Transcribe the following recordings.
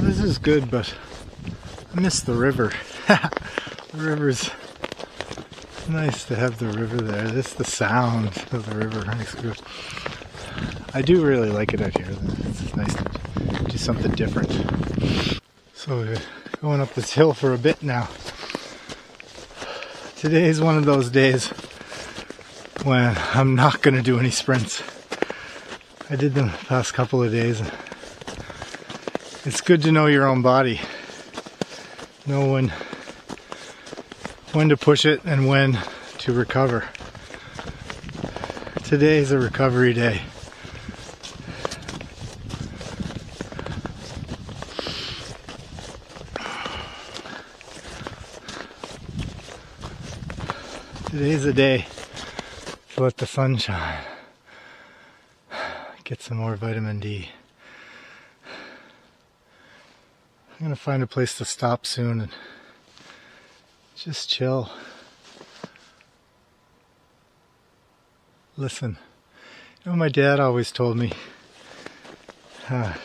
This is good, but I miss the river. The river's nice to have the river there. This is the sound of the river. I do really like it out here. It's nice to do something different. So we're going up this hill for a bit now. Today is one of those days when I'm not going to do any sprints. I did them the past couple of days. It's good to know your own body. Know when to push it and when to recover. Today is a recovery day. Today's a day to let the sun shine. Get some more vitamin D. I'm gonna find a place to stop soon and just chill. Listen. You know, my dad always told me that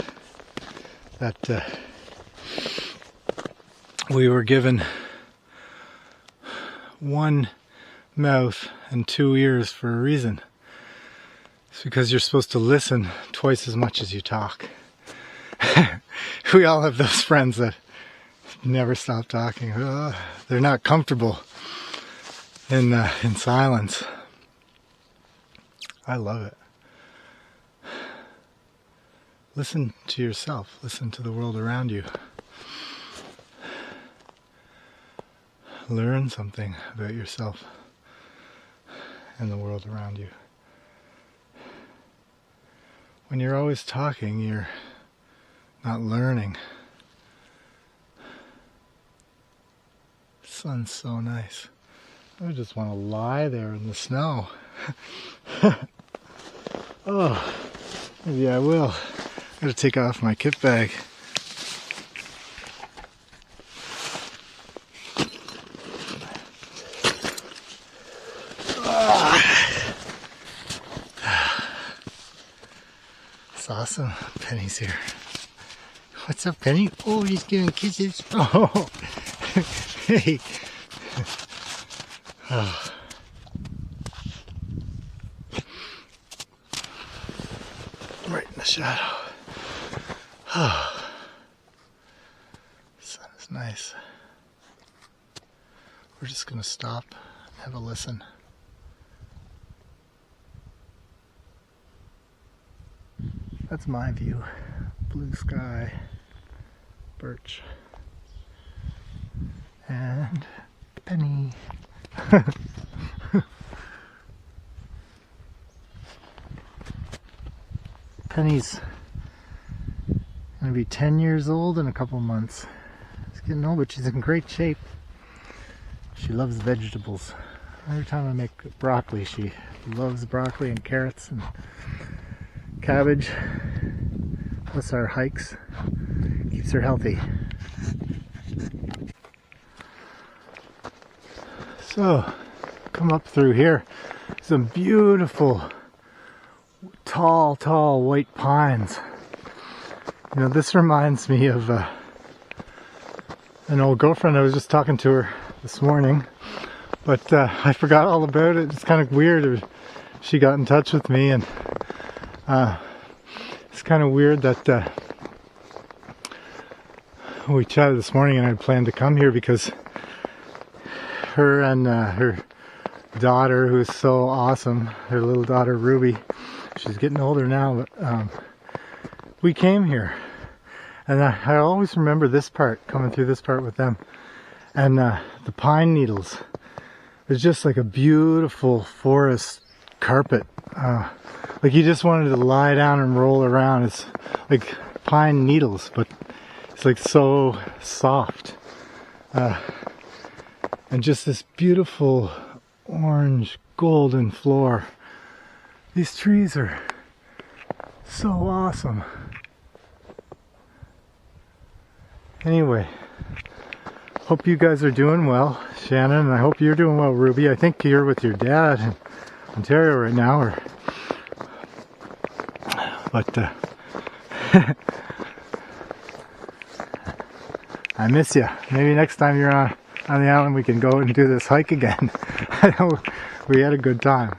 we were given one mouth and two ears for a reason. It's because you're supposed to listen twice as much as you talk. We all have those friends that never stop talking. They're not comfortable in silence. I love it. Listen to yourself. Listen to the world around you. Learn something about yourself and the world around you. When you're always talking, you're not learning. The sun's so nice. I just want to lie there in the snow. Oh, maybe I will. I gotta take off my kit bag. It's awesome. Penny's here. What's up, Penny? Oh, he's giving kisses. Oh, hey. Oh. Right in the shadow. Oh. The sun is nice. We're just gonna stop and have a listen. That's my view. Blue sky, birch, and Penny. Penny's gonna be 10 years old in a couple months. She's getting old, but she's in great shape. She loves vegetables. Every time I make broccoli, she loves broccoli and carrots and cabbage. Plus our hikes. Keeps her healthy. So, come up through here. Some beautiful tall white pines. You know, this reminds me of an old girlfriend. I was just talking to her this morning, but I forgot all about it. It's kind of weird. She got in touch with me, and it's kind of weird that we chatted this morning and I planned to come here because her and her daughter, who's so awesome, her little daughter Ruby, she's getting older now, but we came here. And I always remember this part, coming through this part with them. And the pine needles. It's just like a beautiful forest carpet. Like you just wanted to lie down and roll around. It's like pine needles, but it's like so soft. And just this beautiful orange golden floor. These trees are so awesome. Anyway, hope you guys are doing well, Shannon, and I hope you're doing well, Ruby. I think you're with your dad in Ontario right now, but I miss you. Maybe next time you're on the island we can go and do this hike again. I know we had a good time.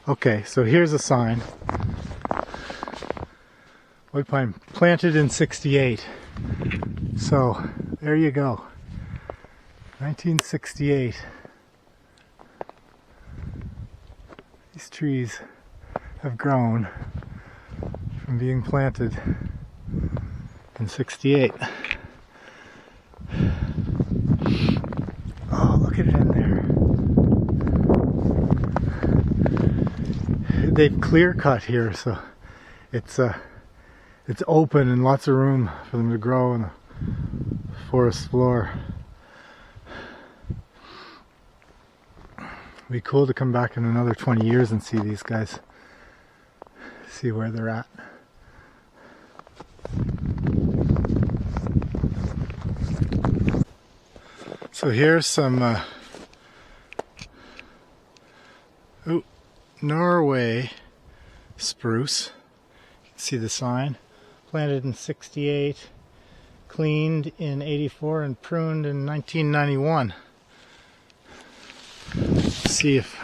Okay, so here's a sign. White pine planted in '68. So there you go. 1968. These trees have grown from being planted in '68. Oh, look at it in there. They've clear cut here, so it's open and lots of room for them to grow on the forest floor. It'd be cool to come back in another 20 years and see these guys, see where they're at. So here's some Norway spruce. You can see the sign. Planted in '68, cleaned in '84, and pruned in 1991. Let's see if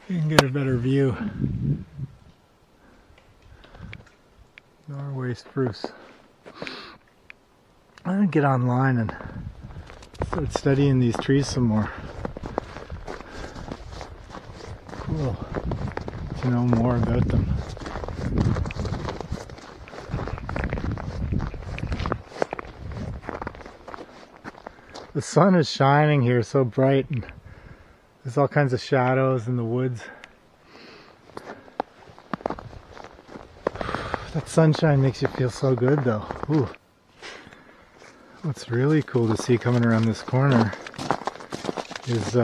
you can get a better view. Norway spruce. I'm gonna get online and start studying these trees some more. Cool to know more about them. The sun is shining here so bright, and there's all kinds of shadows in the woods. That sunshine makes you feel so good though. Ooh. What's really cool to see coming around this corner is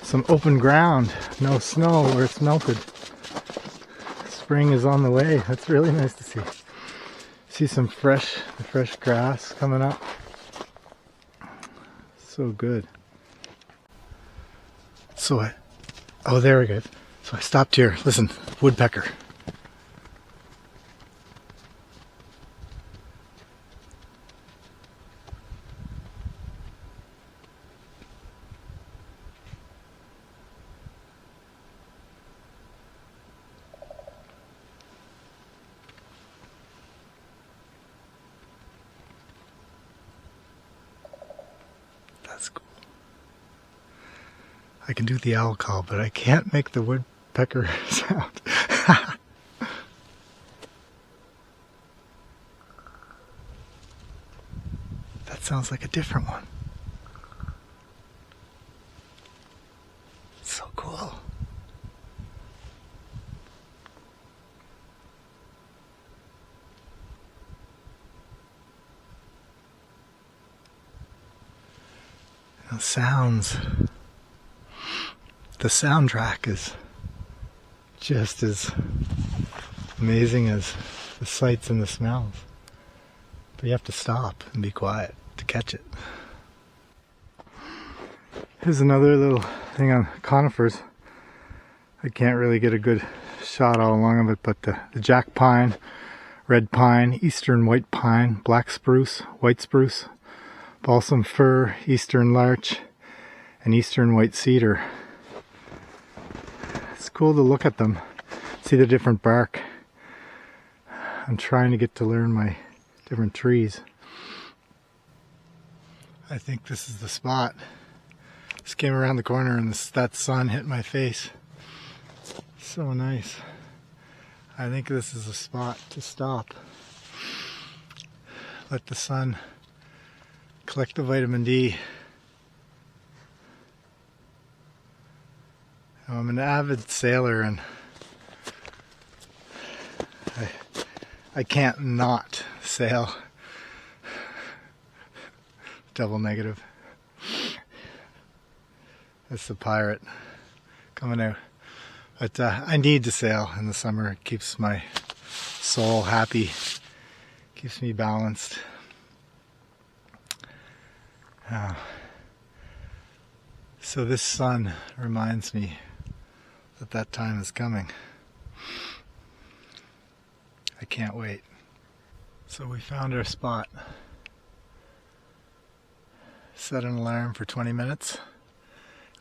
some open ground, no snow where it's melted. Spring is on the way. That's really nice to see. See some fresh grass coming up. So good. So oh, there we go. So I stopped here. Listen, woodpecker. That's cool. I can do the owl call, but I can't make the woodpecker sound. That sounds like a different one. So cool. The sounds, the soundtrack is just as amazing as the sights and the smells. But you have to stop and be quiet to catch it. Here's another little thing on conifers. I can't really get a good shot all along of it, but the jack pine, red pine, eastern white pine, black spruce, white spruce, balsam fir, eastern larch, and eastern white cedar. It's cool to look at them, see the different bark. I'm trying to get to learn my different trees. I think this is the spot. Just came around the corner and that sun hit my face. So nice. I think this is a spot to stop. Let the sun collect the vitamin D. I'm an avid sailor and I can't not sail. Double negative. That's the pirate coming out. But I need to sail in the summer. It keeps my soul happy, keeps me balanced. So this sun reminds me that that time is coming. I can't wait. So we found our spot. Set an alarm for 20 minutes.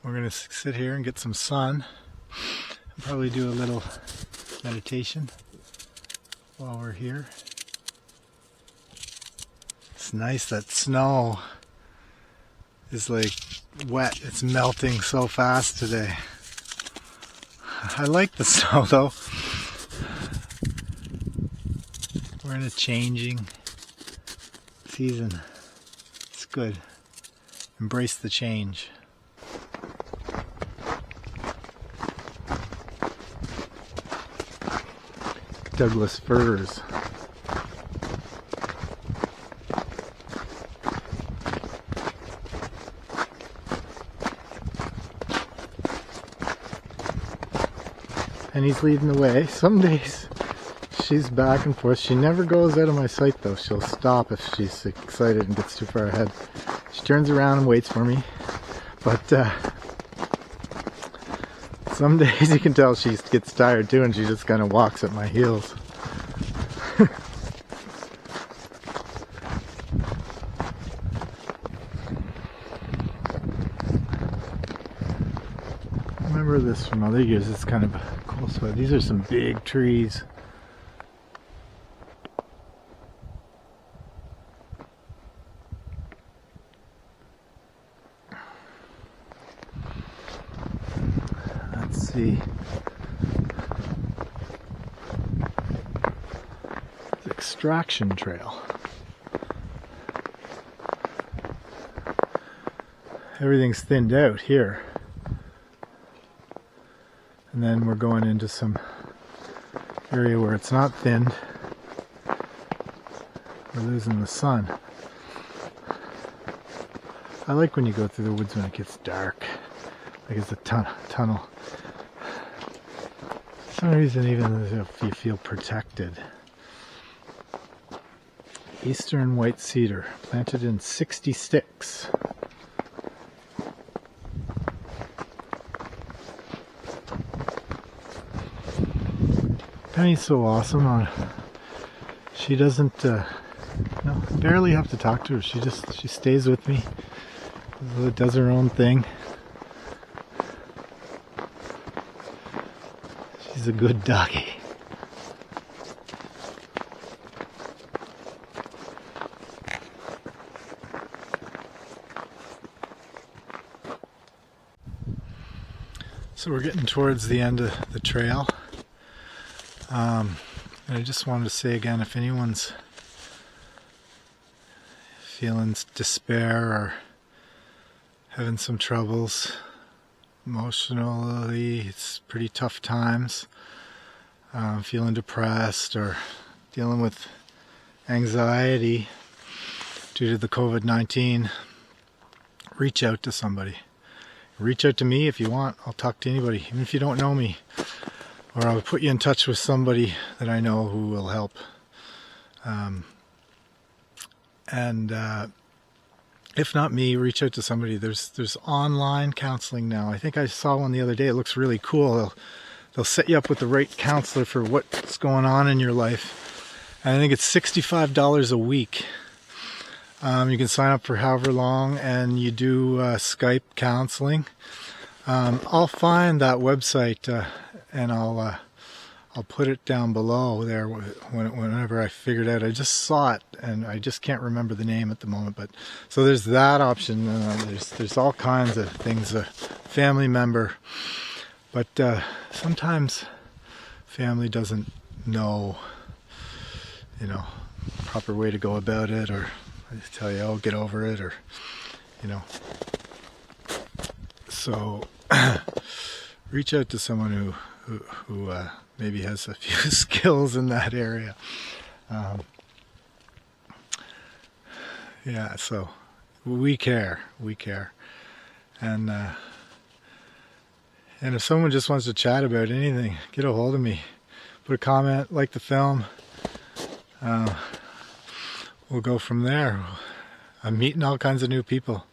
We're going to sit here and get some sun. And probably do a little meditation while we're here. It's nice that snow is like wet. It's melting so fast today. I like the snow though. We're in a changing season. It's good. Embrace the change. Douglas firs. And he's leading the way. Some days she's back and forth. She never goes out of my sight though. She'll stop if she's excited and gets too far ahead. She turns around and waits for me. But some days you can tell she gets tired too, and she just kind of walks at my heels. I remember this from other years. It's kind of a cool spot. These are some big trees. Let's see. The extraction trail. Everything's thinned out here. And then we're going into some area where it's not thinned. We're losing the sun. I like when you go through the woods when it gets dark. Like it's a tunnel. For some reason, even if you feel protected. Eastern white cedar, planted in 60 sticks. Penny's so awesome. She doesn't, barely have to talk to her. She stays with me. Does her own thing. She's a good doggy. So we're getting towards the end of the trail. And I just wanted to say again, if anyone's feeling despair or having some troubles emotionally, it's pretty tough times, feeling depressed or dealing with anxiety due to the COVID-19, reach out to somebody. Reach out to me if you want. I'll talk to anybody, even if you don't know me. Or I'll put you in touch with somebody that I know who will help. If not me, reach out to somebody. There's online counseling now. I think I saw one the other day. It looks really cool. They'll set you up with the right counselor for what's going on in your life. And I think it's $65 a week. You can sign up for however long, and you do Skype counseling. I'll find that website and I'll put it down below there whenever I figure it out. I just saw it and I just can't remember the name at the moment. But so there's that option. There's all kinds of things. A family member, but sometimes family doesn't know, proper way to go about it, or they tell you, oh, get over it, or So reach out to someone who maybe has a few skills in that area. Yeah, so we care, and if someone just wants to chat about anything, get a hold of me, put a comment, like the film. We'll go from there. I'm meeting all kinds of new people.